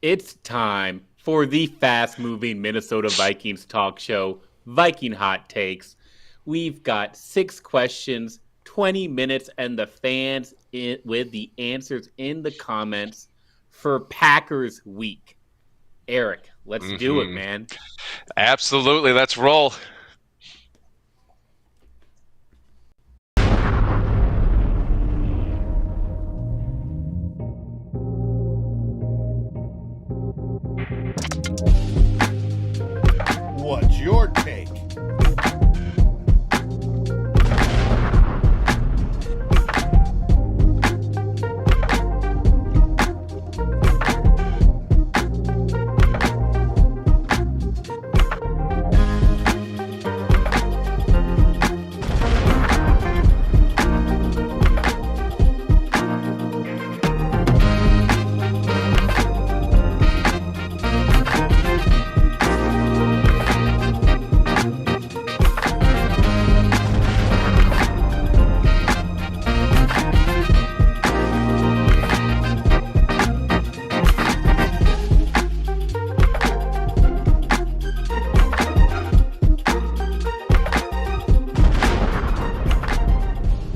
It's time for the fast moving Minnesota Vikings talk show, Viking Hot Takes. We've got 6 questions, 20 minutes, and the fans with the answers in the comments for Packers Week. Eric, let's do it, hmm man. Absolutely. Let's roll. What's your take?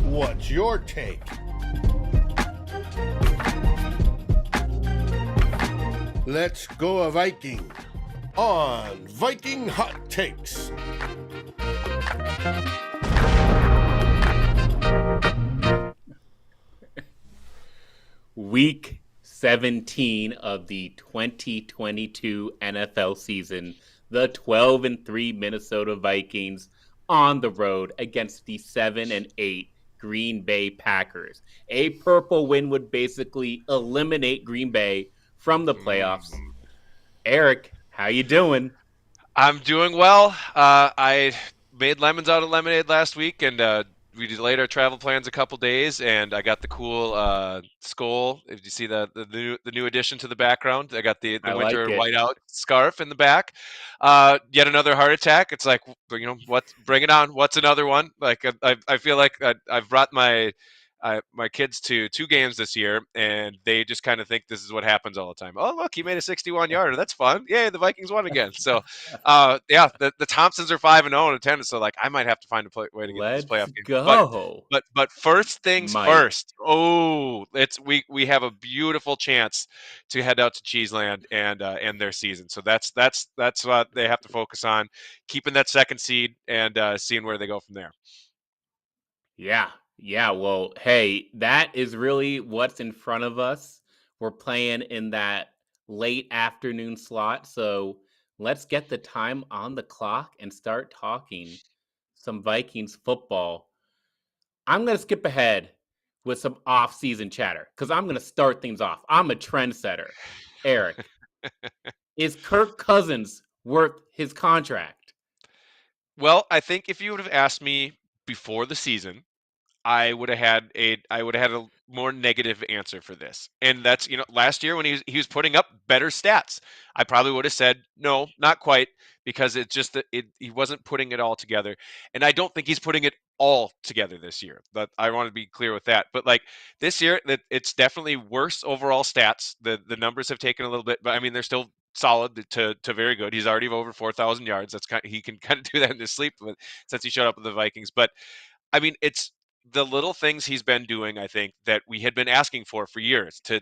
What's your take? Let's go a Viking on Viking Hot Takes. Week 17 of the 2022 NFL season, the 12-3 Minnesota Vikings on the road against the 7-8 Green Bay Packers. A purple win would basically eliminate Green Bay from the playoffs. Mhm. Eric, how you doing? I'm doing well. I made lemons out of lemonade last week, and we delayed our travel plans a couple days. And I got the cool skull. If you see the new addition to the background, I got the I like winter it. whiteout scarf in the back. Yet another heart attack. It's like, what? Bring it on. What's another one? Like I feel like I've brought my kids to 2 games this year, and they just kind of think this is what happens all the time. Oh, look, he made a 61-yarder. That's fun. Yay, the Vikings won again. So, yeah, the Thompsons are 5-0 in attendance. So, like, I might have to find a way to get to this Let's playoff game. But go. but first things Mike. first. Oh, we have a beautiful chance to head out to Cheeseland and end their season. So that's what they have to focus on, keeping that second seed and seeing where they go from there. Yeah. Yeah. Well, hey, that is really what's in front of us. We're playing in that late afternoon slot. So let's get the time on the clock and start talking some Vikings football. I'm going to skip ahead with some off-season chatter because I'm going to start things off. I'm a trendsetter. Eric, is Kirk Cousins worth his contract? Well, I think if you would have asked me before the season, I would have had a more negative answer for this. And that's, last year when he was putting up better stats, I probably would have said no, not quite, because it's just that he wasn't putting it all together. And I don't think he's putting it all together this year. But I want to be clear with that. But like this year, that it's definitely worse overall stats. The numbers have taken a little bit, but I mean they're still solid to very good. He's already over 4,000 yards. He can kind of do that in his sleep since he showed up with the Vikings. But I mean, it's the little things he's been doing, I think, that we had been asking for years to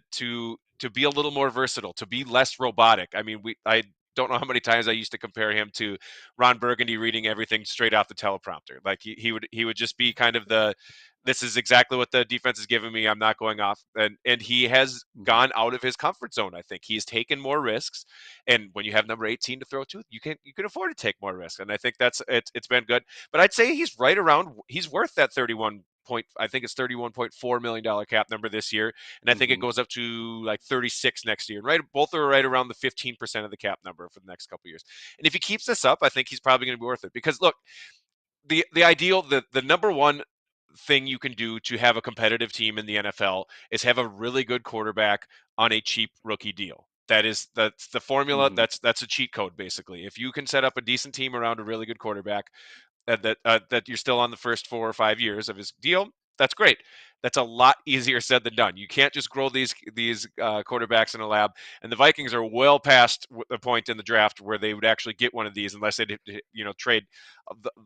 be a little more versatile, to be less robotic. I mean, I don't know how many times I used to compare him to Ron Burgundy reading everything straight off the teleprompter. Like he would just be kind of this is exactly what the defense is giving me. I'm not going off, and he has Mhm. gone out of his comfort zone. I think he's taken more risks, and when you have number 18 to throw to, you can afford to take more risks, and I think it's been good. But I'd say he's worth that 31 point, I think it's $31.4 million cap number this year, and I think it Mhm. goes up to like 36 next year. And right, both are right around the 15% of the cap number for the next couple of years. And if he keeps this up, I think he's probably going to be worth it. Because look, the number one thing you can do to have a competitive team in the NFL is have a really good quarterback on a cheap rookie deal. That's the formula. Mhm. That's a cheat code basically. If you can set up a decent team around a really good quarterback, that you're still on the first 4 or 5 years of his deal, That's great. That's a lot easier said than done. You can't just grow these quarterbacks in a lab. And the Vikings are well past the point in the draft where they would actually get one of these unless they trade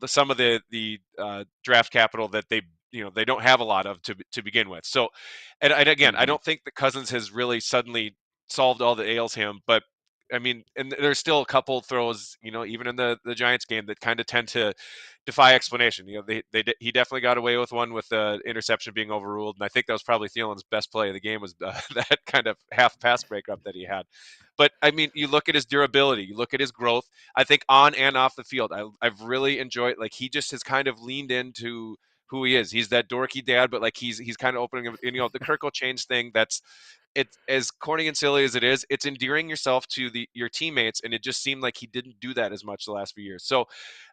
some of the draft capital that they don't have a lot of to begin with. So, and again, I Mhm. don't think that Cousins has really suddenly solved all that ails him, but I mean, and there's still a couple throws, even in the Giants game that kind of tend to defy explanation. He definitely got away with one with the interception being overruled, and I think that was probably Thielen's best play of the game was that kind of half pass breakup that he had. But I mean, you look at his durability, you look at his growth. I think on and off the field, I've really enjoyed. Like he just has kind of leaned into who he is. He's that dorky dad, but like he's kind of opening, the Kirkle change thing. It's as corny and silly as it is. It's endearing yourself to your teammates, and it just seemed like he didn't do that as much the last few years. So,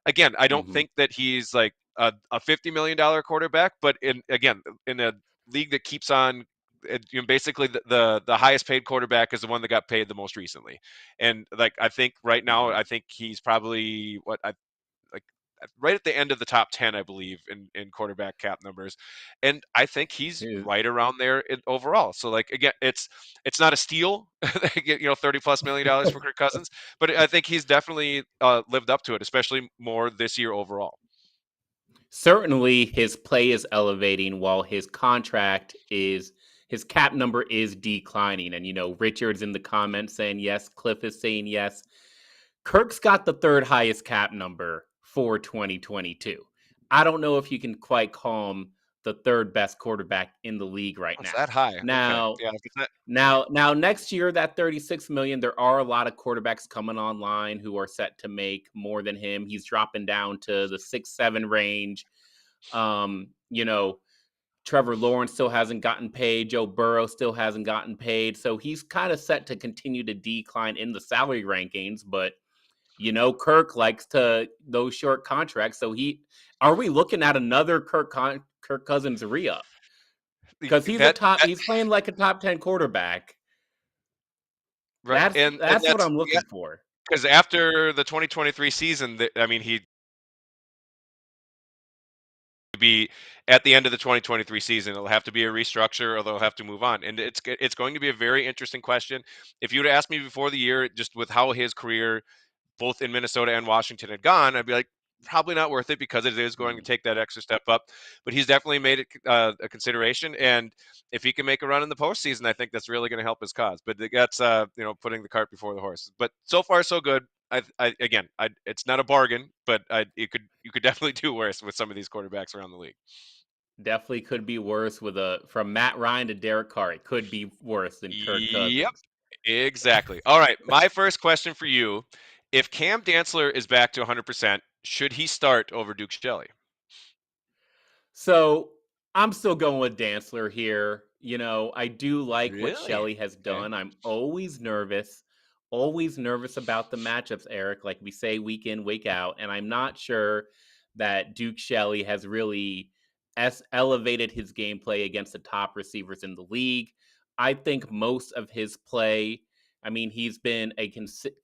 again, I don't Mhm. think that he's like a $50 million quarterback, but in a league that keeps on. Basically, the highest paid quarterback is the one that got paid the most recently, and like I think right now, Mhm. I think he's probably like right at the end of the top 10, I believe, in quarterback cap numbers. And I think he's His- right around there overall. So like, again, it's not a steal. They get, $30+ million for Kirk Cousins, but I think he's definitely lived up to it, especially more this year overall. Certainly, his play is elevating while his cap number is declining. And Richard's in the comments saying yes, Cliff is saying yes. Kirk's got the third highest cap number for 2022. I don't know if you can quite call him the third best quarterback in the league right What's now. that high? Okay. Now, Yeah. It's not- now next year that 36 million, there are a lot of quarterbacks coming online who are set to make more than him. He's dropping down to the 6-7 range. Um, you know, Trevor Lawrence still hasn't gotten paid. Joe Burrow still hasn't gotten paid. So he's kind of set to continue to decline in the salary rankings, but Kirk likes those short contracts. So are we looking at another Kirk Cousins re-up? Because that, that he's playing like a top 10 quarterback. right. And That's what that's, I'm yeah, looking for. because after the 2023 season, I mean, he be at the end of the 2023 season. It'll have to be a restructure, or they'll have to move on. And it's going to be a very interesting question. If you would ask me before the year, just with how his career, both in Minnesota and Washington, had gone, I'd be like, probably not worth it because it is going to Mhm. take that extra step up. But he's definitely made it a consideration, and if he can make a run in the postseason, I think that's really going to help his cause. But that's putting the cart before the horse. But so far, so good. It's not a bargain, but you could definitely do worse with some of these quarterbacks around the league. Definitely could be worse from Matt Ryan to Derek Carr. It could be worse than Kirk Yep, Cousins. exactly. All right, my first question for you: if Cam Dantzler is back to 100%, should he start over Duke Shelley? So I'm still going with Dantzler here. I do like what Really? Shelley has Okay. done. I'm always nervous about the matchups, Eric, like we say week in, week out. And I'm not sure that Duke Shelley has really elevated his gameplay against the top receivers in the league. I think most of his play, I mean, he's been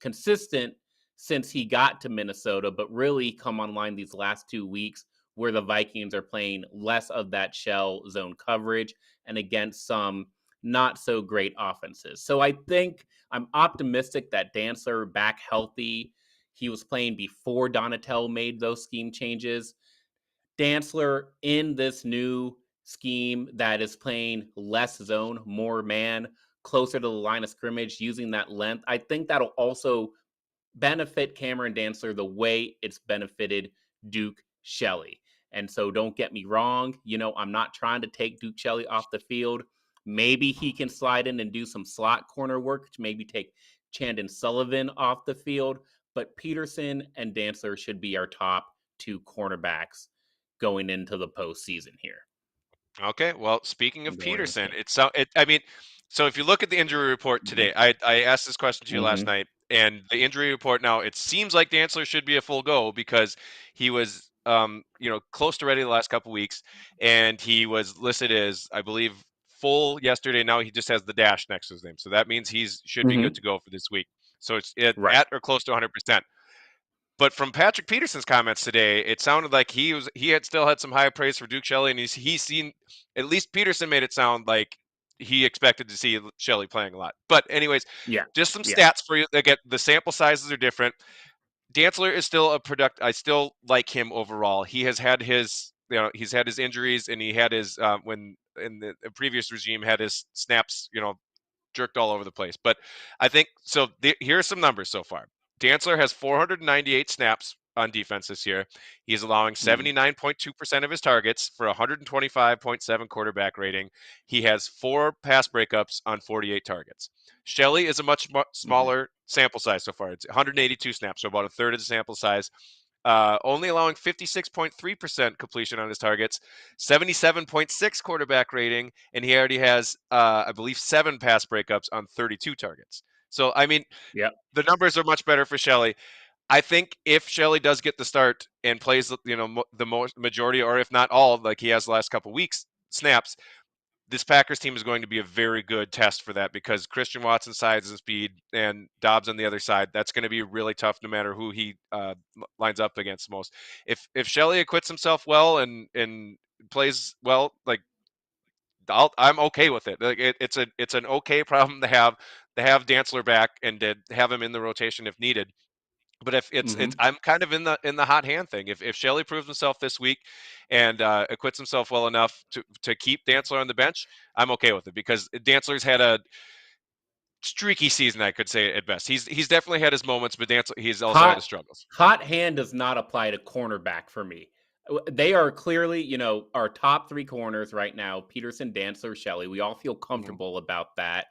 consistent since he got to Minnesota, but really come online these last 2 weeks where the Vikings are playing less of that shell zone coverage and against some not so great offenses. So I think I'm optimistic that Dantzler back healthy. He was playing before Donatel made those scheme changes. Dantzler in this new scheme that is playing less zone, more man, closer to the line of scrimmage, using that length. I think that'll also benefit Cameron Dantzler the way it's benefited Duke Shelley. And so don't get me wrong, I'm not trying to take Duke Shelley off the field. Maybe he can slide in and do some slot corner work to maybe take Chandon Sullivan off the field. But Peterson and Dantzler should be our top two cornerbacks going into the postseason here. Okay. Well, speaking of Going into Peterson, game. I mean, so if you look at the injury report today, I asked this question to you last Mm-hmm. night, and the injury report now, it seems like Dantzler should be a full go because he was close to ready the last couple weeks, and he was listed as, I believe, full yesterday. Now he just has the dash next to his name, so that means he's should be good Mm-hmm. to go for this week. So it's Right. at or close to 100%. But from Patrick Peterson's comments today, it sounded like he had still had some high praise for Duke Shelley, and he's seen, at least Peterson made it sound like he expected to see Shelley playing a lot. But anyways, Yeah. just some Yeah. stats for you. Again, the sample sizes are different. Dantzler is still a product. I still like him overall. He has had his, he's had his injuries, and he had his when in the previous regime had his snaps, jerked all over the place. But I think so. Here are some numbers so far. Dantzler has 498 snaps on defense this year. He's allowing 79.2% of his targets for 125.7 quarterback rating. He has 4 pass breakups on 48 targets. Shelley is a much smaller sample size so far. It's 182 snaps, so about a third of the sample size. Only allowing 56.3% completion on his targets, 77.6 quarterback rating, and he already has, I believe, 7 pass breakups on 32 targets. So, I mean, Yeah. the numbers are much better for Shelley. I think if Shelley does get the start and plays, the majority, or if not all, like he has the last couple weeks, snaps, this Packers team is going to be a very good test for that, because Christian Watson's size and speed and Dobbs on the other side, that's going to be really tough no matter who he lines up against most. If Shelley acquits himself well and plays well, like I'm okay with it. Like it's an okay problem to have Dantzler back and to have him in the rotation if needed. But if it's I'm kind of in the hot hand thing. If Shelley proves himself this week and acquits himself well enough to keep Dantzler on the bench, I'm okay with it, because Dantzler's had a streaky season, I could say at best. He's definitely had his moments, but he's also had his struggles. Hot hand does not apply to cornerback for me. They are clearly, our top 3 corners right now: Peterson, Dantzler, Shelley. We all feel comfortable about that.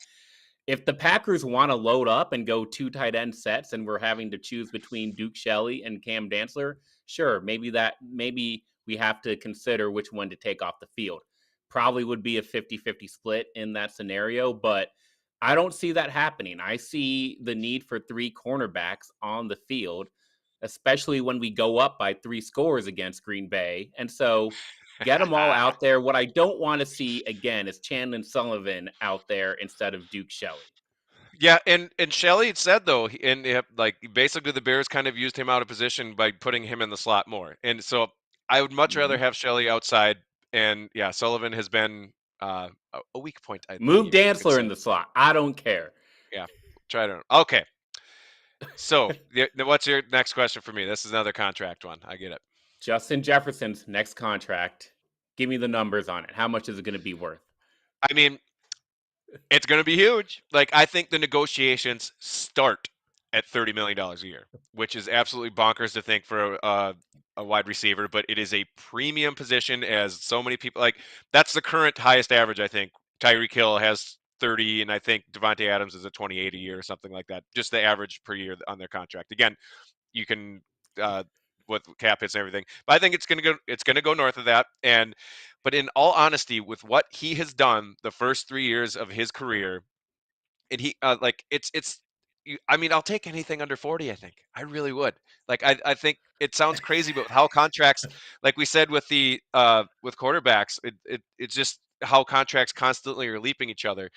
If the Packers want to load up and go 2 tight end sets, and we're having to choose between Duke Shelley and Cam Dantzler, sure, maybe we have to consider which one to take off the field. Probably would be a 50-50 split in that scenario, but I don't see that happening. I see the need for 3 cornerbacks on the field, especially when we go up by 3 scores against Green Bay. And so get them all out there. What I don't want to see again is Chandler Sullivan out there instead of Duke Shelley. Yeah, and Shelley said though, and like basically the Bears kind of used him out of position by putting him in the slot more, and so I would much rather have Shelley outside. And yeah, Sullivan has been a weak point. Move You could Dantzler say. in the slot. I don't care. Yeah, try to. Okay, so what's your next question for me? This is another contract one. I get it. Justin Jefferson's next contract. Give me the numbers on it. How much is it going to be worth? I mean, it's going to be huge. Like, I think the negotiations start at $30 million a year, which is absolutely bonkers to think for a wide receiver, but it is a premium position, as so many people like. That's the current highest average. I think Tyreek Hill has 30, and I think Devontae Adams is at 28 a year or something like that. Just the average per year on their contract. Again, you can with cap hits and everything, but I think it's going to go north of that. But in all honesty, with what he has done the first 3 years of his career, and he like it's I mean, I'll take anything under 40. I think I really would. Like, I think it sounds crazy, but with how contracts, like we said with the with quarterbacks, it's just how contracts constantly are leaping each other.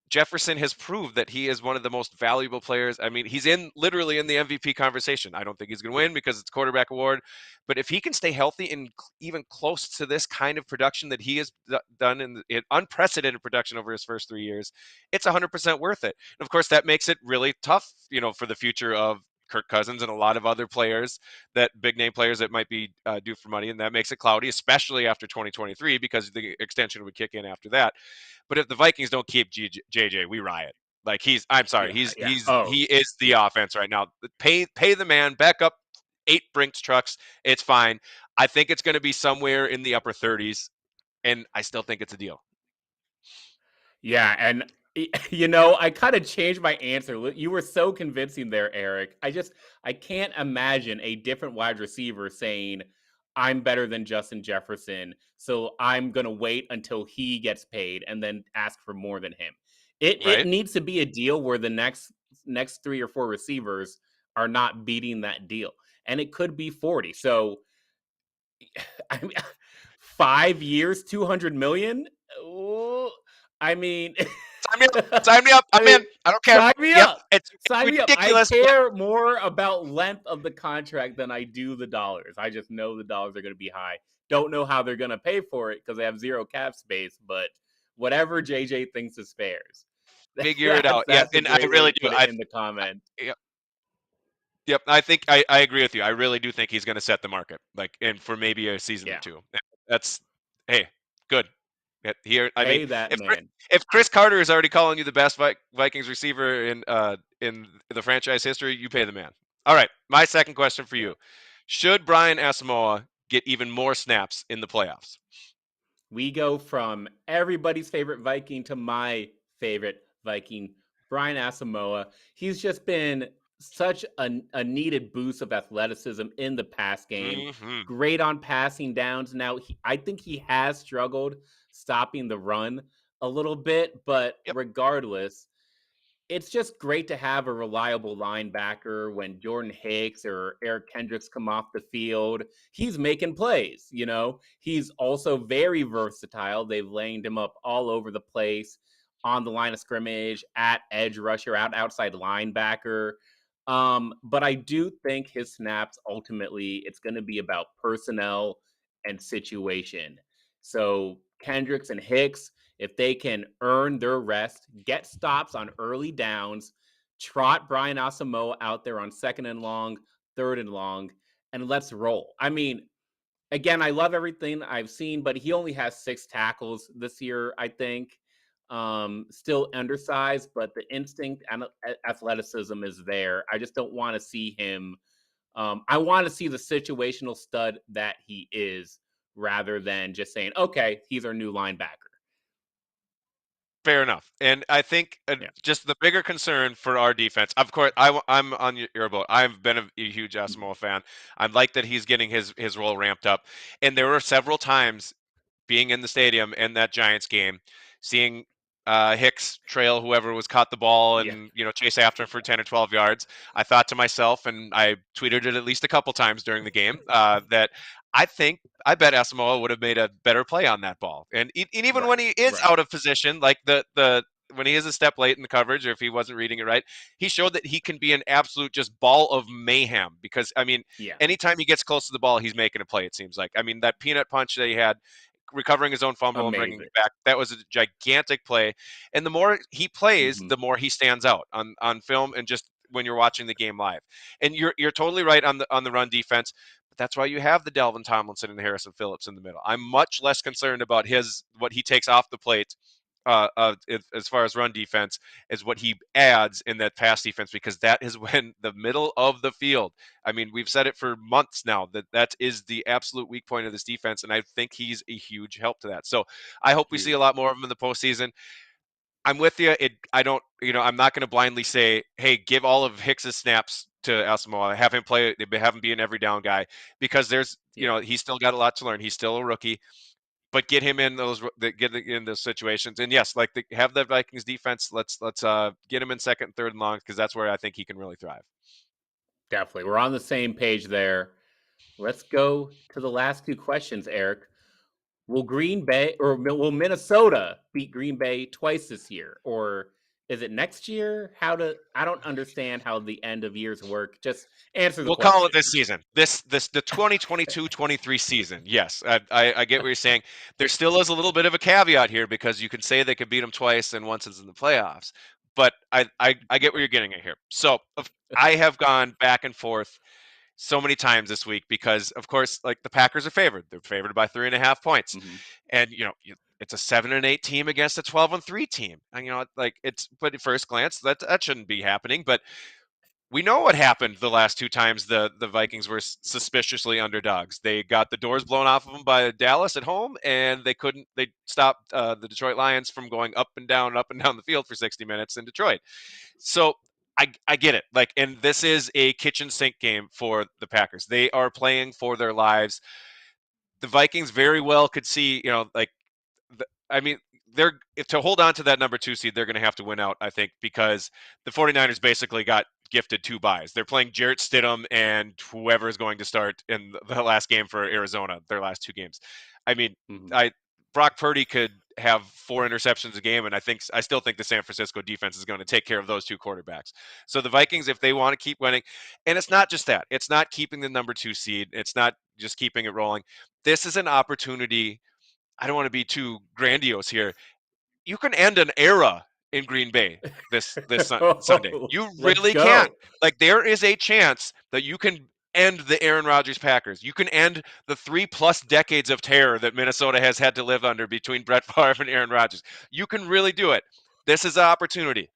Jefferson has proved that he is one of the most valuable players. I mean, he's literally in the MVP conversation. I don't think he's going to win because it's quarterback award, but if he can stay healthy and even close to this kind of production that he has done in unprecedented production over his first 3 years, it's 100% worth it. And of course, that makes it really tough, for the future of Kirk Cousins and a lot of other players, that big name players that might be due for money, and that makes it cloudy, especially after 2023, because the extension would kick in after that. But if the Vikings don't keep JJ, we riot. Like, I'm sorry, Yeah. he is the offense right now. Pay the man, back up 8 Brinks trucks. It's fine. I think it's going to be somewhere in the upper 30s, and I still think it's a deal. Yeah, and I kind of changed my answer. You were so convincing there, Eric. I can't imagine a different wide receiver saying, I'm better than Justin Jefferson, so I'm going to wait until he gets paid and then ask for more than him. It Right? needs to be a deal where the next 3 or 4 receivers are not beating that deal. And it could be 40. So I mean, 5 years, 200 million. Oh, I mean, Sign me up. Sign me up. I I'm mean, in. I don't care. sign me Yep. up. It's Sign me up. I ridiculous. care more about length of the contract than I do the dollars. I just know the dollars are going to be high. Don't know how they're going to pay for it because they have zero cap space, but whatever JJ thinks is fair. Figure it out. Yeah, That's a and I great way really to do. put it in the comment. Yep, I think I agree with you. I really do think he's going to set the market, like, and for maybe a season or Yeah. two. That's hey, good. Here, I mean, Pay that if Chris, man. if Chris Carter is already calling you the best Vikings receiver in the franchise history, you pay the man. All right, my second question for Yeah. you: should Brian Asamoah get even more snaps in the playoffs? We go from everybody's favorite Viking to my favorite Viking, Brian Asamoah. He's just been such a needed boost of athleticism in the pass game. Mm-hmm. Great on passing downs. Now, I think he has struggled stopping the run a little bit, but Yep. regardless, it's just great to have a reliable linebacker when Jordan Hicks or Eric Kendricks come off the field. He's making plays, you know. He's also very versatile. They've laid him up all over the place on the line of scrimmage, at edge rusher, outside linebacker. But I do think his snaps ultimately it's going to be about personnel and situation. So Kendricks and Hicks, if they can earn their rest, get stops on early downs, trot Brian Asamoah out there on second and long, third and long, and let's roll. I mean, again, I love everything I've seen, but he only has 6 tackles this year, I think. Still undersized, but the instinct and athleticism is there. I just don't want to see him. I want to see the situational stud that he is rather than just saying, okay, he's our new linebacker. Fair enough. And I think Yeah. just the bigger concern for our defense, of course, I'm on your boat. I've been a huge Asamoah fan. I like that he's getting his role ramped up. And there were several times being in the stadium in that Giants game, seeing Hicks trail whoever was caught the ball Yeah. and chase after him for 10 or 12 yards. I thought to myself, and I tweeted it at least a couple times during the game, that I bet Asamoah would have made a better play on that ball. And even when Right. he is Right. out of position, like the when he is a step late in the coverage, or if he wasn't reading it right, he showed that he can be an absolute just ball of mayhem. Because I mean, Yeah. anytime he gets close to the ball, he's making a play. It seems like. I mean, that peanut punch that he had, recovering his own fumble and bringing Amazing. it back, that was a gigantic play. And the more he plays, Mm-hmm. the more he stands out on film and just when you're watching the game live. And you're totally right on the run defense. But that's why you have the Dalvin Tomlinson and Harrison Phillips in the middle. I'm much less concerned about what he takes off the plate as far as run defense is what he adds in that pass defense, because that is when the middle of the field. I mean, we've said it for months now that is the absolute weak point of this defense, and I think he's a huge help to that. So I hope we see a Huge. lot more of him in the postseason. I'm with you. I don't, I'm not going to blindly say, hey, give all of Hicks's snaps to Asamoah, have him play, have him be an every down guy, because there's, Yeah. he's still got a lot to learn. He's still a rookie, but get him in those situations. And yes, like have the Vikings defense. Let's get him in second, third, and long, because that's where I think he can really thrive. Definitely. We're on the same page there. Let's go to the last 2 questions, Eric. Will Green Bay or will Minnesota beat Green Bay twice this year? Or is it next year? I don't understand how the end of years work. Just answer the We'll call it question. this season. The 2022-23 season. Yes, I get what you're saying. There still is a little bit of a caveat here, because you can say they could beat them twice and once it's in the playoffs. But I get where you're getting at here. So I have gone back and forth so many times this week, because of course, like, the Packers are favored. They're favored by 3.5 points. Mm-hmm. And it's a 7-8 team against a 12-3 team. And like, but at first glance, that shouldn't be happening. But we know what happened the last 2 times the Vikings were suspiciously underdogs. They got the doors blown off of them by Dallas at home, and they stopped the Detroit Lions from going up and down the field for 60 minutes in Detroit. So I get it. Like, and this is a kitchen sink game for the Packers. They are playing for their lives. The Vikings very well could see, like, I mean, to hold on to that number 2 seed, they're going to have to win out, I think, because the 49ers basically got gifted 2 byes. They're playing Jarrett Stidham and whoever is going to start in the last game for Arizona, their last 2 games. I mean, Mm-hmm. Brock Purdy could have 4 interceptions a game, and I still think the San Francisco defense is going to take care of those 2 quarterbacks. So the Vikings, if they want to keep winning, and it's not just that, it's not keeping the number 2 seed, it's not just keeping it rolling. This is an opportunity. I don't want to be too grandiose here. You can end an era in Green Bay this Sunday. You Let's really can. go. Like, there is a chance that you can end the Aaron Rodgers Packers. You can end the 3+ decades of terror that Minnesota has had to live under between Brett Favre and Aaron Rodgers. You can really do it. This is an opportunity.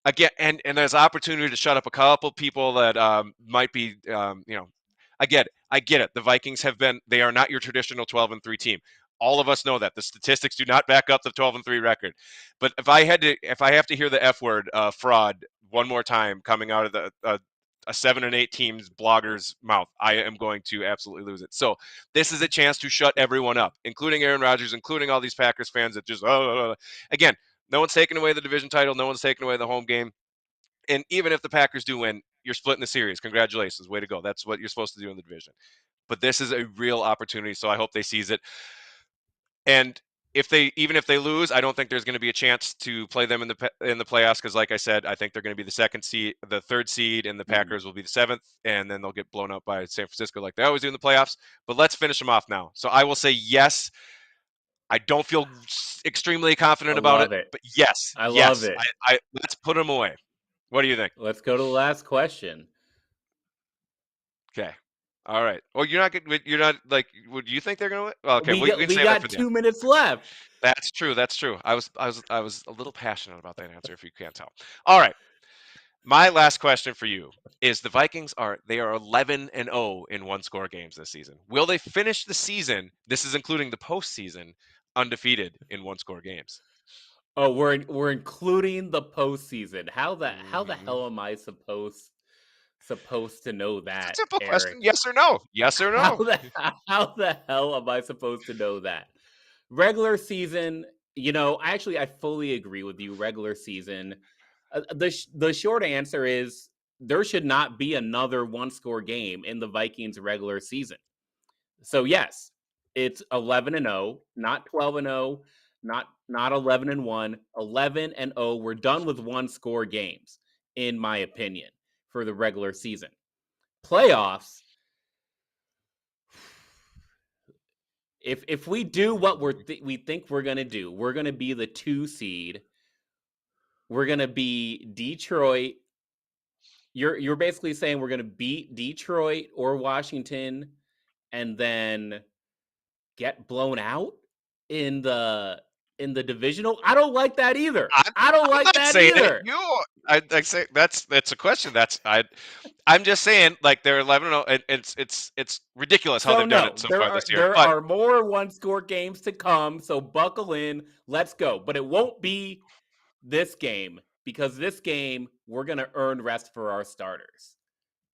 Again, and there's opportunity to shut up a couple people that might be, I get it. The Vikings they are not your traditional 12-3 team. All of us know that. The statistics do not back up the 12-3 record. But if I have to hear the F word, fraud, one more time coming out of a 7-8 teams blogger's mouth, I am going to absolutely lose it. So this is a chance to shut everyone up, including Aaron Rodgers, including all these Packers fans that just, again, no one's taking away the division title. No one's taking away the home game. And even if the Packers do win, you're splitting the series. Congratulations. Way to go. That's what you're supposed to do in the division. But this is a real opportunity, so I hope they seize it. And even if they lose, I don't think there's going to be a chance to play them in the playoffs, because, like I said, I think they're going to be the 3rd seed, and the Packers will be the 7th, and then they'll get blown up by San Francisco like they always do in the playoffs. But let's finish them off now. So I will say yes. I don't feel extremely I confident about it, love it. but yes, I love yes. it. I let's put them away. What do you think? Let's go to the last question. Okay. All right. Well, you're not like. Would you think they're gonna win? Well, okay, we can We save that for got the end. 2 minutes left. That's true. That's true. I was a little passionate about that answer, if you can't tell. All right. My last question for you is: the Vikings are 11-0 in 1-score games this season. Will they finish the season? This is including the postseason, undefeated in 1-score games. Oh, we're including the postseason. How the Mm-hmm. hell am I supposed to know It's a that, simple question: Eric? yes or no. Yes or How no. the how the hell am I supposed to know that? Regular season, I fully agree with you. Regular season, the short answer is there should not be another 1-score game in the Vikings regular season. So yes, it's 11-0, not 12-0, not 11-1, 11-0. We're done with 1-score games, in my opinion, for the regular season. Playoffs. If we do what we think we're gonna do, we're gonna be the 2 seed. We're gonna be Detroit. You're basically saying we're gonna beat Detroit or Washington, and then get blown out in the divisional. I don't like that either. I'm, I don't I'm like not that saying it. either. I say that's a question. I'm just saying, like, they're 11-0, and it's ridiculous how So they've done it no, so there far are this year. there But are more 1-score games to come. So buckle in. Let's go. But it won't be this game, because this game we're gonna earn rest for our starters.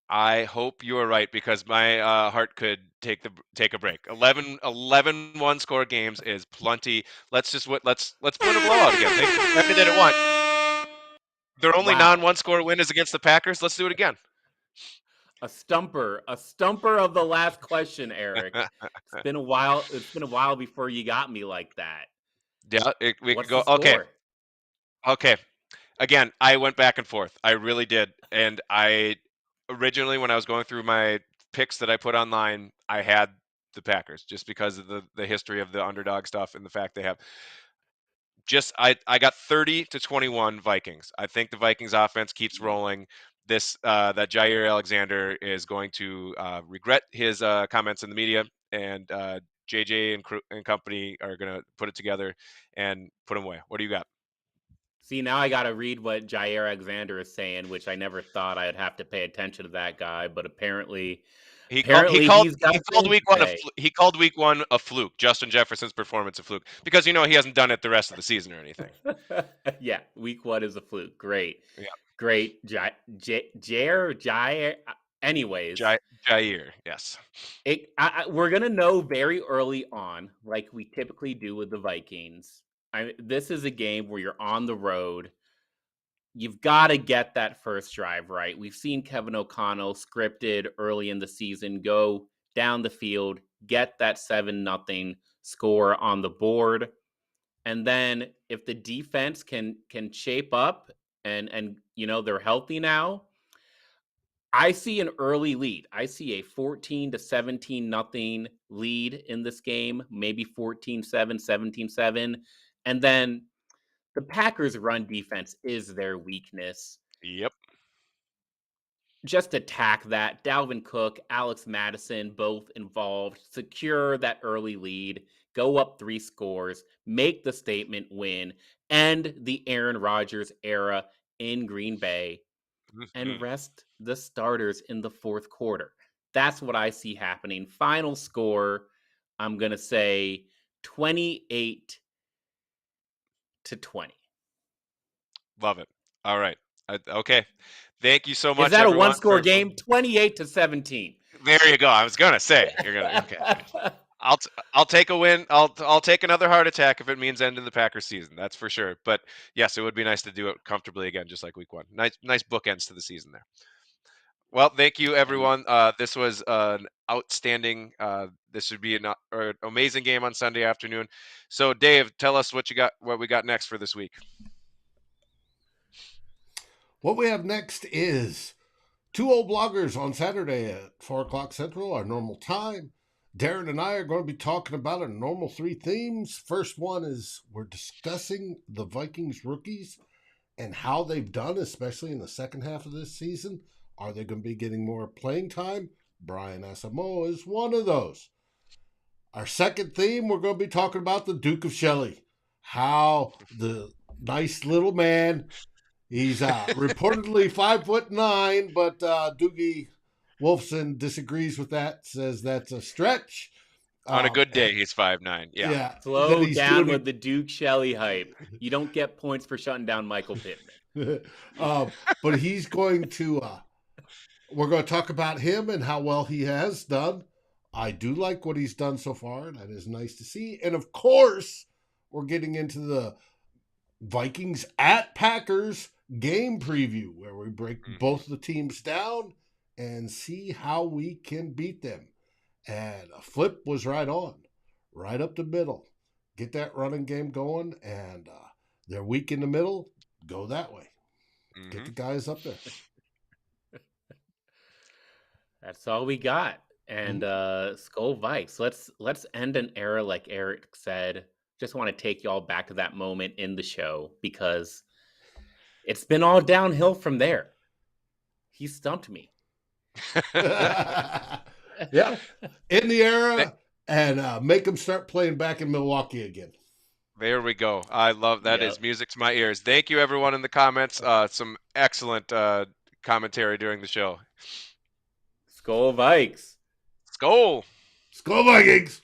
I hope you are right, because my heart could take a break. 11 1-score games is plenty. Let's win a blowout again. They already did it once. Their only Wow. non-1-score win is against the Packers. Let's do it again. A stumper of the last question, Eric. It's been a while. It's been a while before you got me like that. Yeah, we could What's the go. Okay, score? okay. Again, I went back and forth. I really did. And I originally, when I was going through my picks that I put online, I had the Packers, just because of the history of the underdog stuff and the fact they have I got 30-21 Vikings. I think the Vikings offense keeps rolling. That Jair Alexander is going to regret his comments in the media, and JJ and company are going to put it together and put him away. What do you got? See, now I got to read what Jair Alexander is saying, which I never thought I'd have to pay attention to that guy, but apparently he's got things to say. He called week 1 a fluke. Justin Jefferson's performance a fluke, because he hasn't done it the rest of the season or anything. Yeah, week 1 is a fluke. Great. Yeah. Great. Jair. Anyways, Jair, yes. we're going to know very early on, like we typically do with the Vikings. This is a game where you're on the road. You've got to get that first drive right. We've seen Kevin O'Connell scripted early in the season go down the field, get that 7-0 score on the board. And then if the defense can shape up and they're healthy now, I see an early lead. I see a 14-17 nothing lead in this game, maybe 14-7, 17-7. And then the Packers' run defense is their weakness. Yep. Just attack that. Dalvin Cook, Alex Madison, both involved. Secure that early lead. Go up 3 scores. Make the statement win. End the Aaron Rodgers era in Green Bay. And rest the starters in the fourth quarter. That's what I see happening. Final score, I'm going to say 28-20. Love it. All right. Okay. Thank you so much, Is that everyone, a one-score game? 28-17. There you go. I was gonna say you're gonna. Okay. I'll take a win. I'll take another heart attack if it means ending the Packers season. That's for sure. But yes, it would be nice to do it comfortably again, just like week 1. Nice bookends to the season there. Well, thank you, everyone. This was an outstanding. This would be an amazing game on Sunday afternoon. So, Dave, tell us what we got next for this week. What we have next is 2 old bloggers on Saturday at 4 o'clock Central, our normal time. Darren and I are going to be talking about our normal 3 themes. First one is we're discussing the Vikings rookies and how they've done, especially in the second half of this season. Are they going to be getting more playing time? Brian Asamoah is one of those. Our second theme, we're going to be talking about the Duke of Shelley. How the nice little man, he's reportedly 5'9", but Doogie Wolfson disagrees with that, says that's a stretch. On a good day, he's 5'9". Yeah. Slow down with the Duke Shelley hype. You don't get points for shutting down Michael Pittman. But he's going to, we're going to talk about him and how well he has done. I do like what he's done so far. That is nice to see. And of course, we're getting into the Vikings at Packers game preview, where we break both the teams down and see how we can beat them. And a flip was right on, right up the middle. Get that running game going, and they're weak in the middle. Go that way. Get the guys up there. That's all we got. And Skull Vikes. Let's end an era, like Eric said. Just want to take y'all back to that moment in the show, because it's been all downhill from there. He stumped me. Yeah, in the era, and make them start playing back in Milwaukee again. There we go. I love that. Is music to my ears. Thank you, everyone in the comments. Some excellent commentary during the show. Skull Vikes. Skull. Skull Vikings.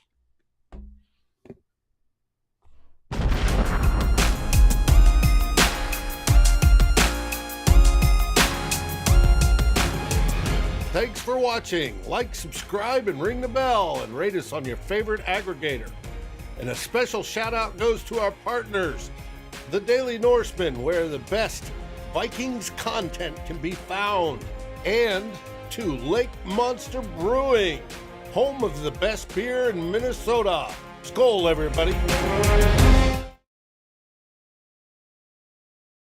Thanks for watching. Like, subscribe, and ring the bell, and rate us on your favorite aggregator. And a special shout out goes to our partners, the Daily Norseman, where the best Vikings content can be found, and to Lake Monster Brewing, home of the best beer in Minnesota. Skol, everybody.